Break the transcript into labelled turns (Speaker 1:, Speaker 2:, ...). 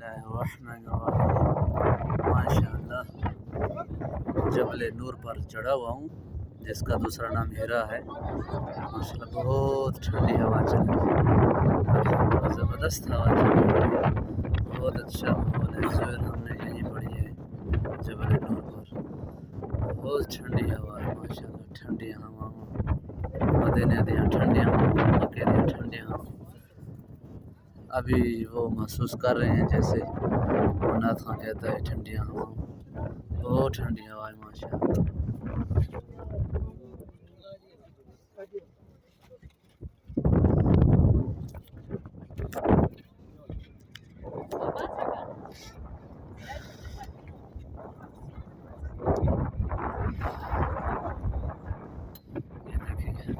Speaker 1: बिस्मिल्लाहिर्रहमानिर्रहीम। माशाअल्लाह जबल नूर पर चढ़ा हुआ हूँ, जिसका दूसरा नाम हीरा है। माशाअल्लाह बहुत ठंडी हवा चल रही है, ज़बरदस्त हवा चल रही है। बहुत अच्छा माहौल है। सुबह हमने यहीं पड़ी है जबल नूर पर। बहुत ठंडी हवा है माशाअल्लाह। ठंडी हवा मदीने दियाँ ठंडियाँ मक्के दियाँ ठंडियाँ अभी वो महसूस कर रहे हैं, जैसे मुन्ना खां कहता है ठंडियाँ हवा। बहुत ठंडी हवा है माशाअल्लाह। ये देखिए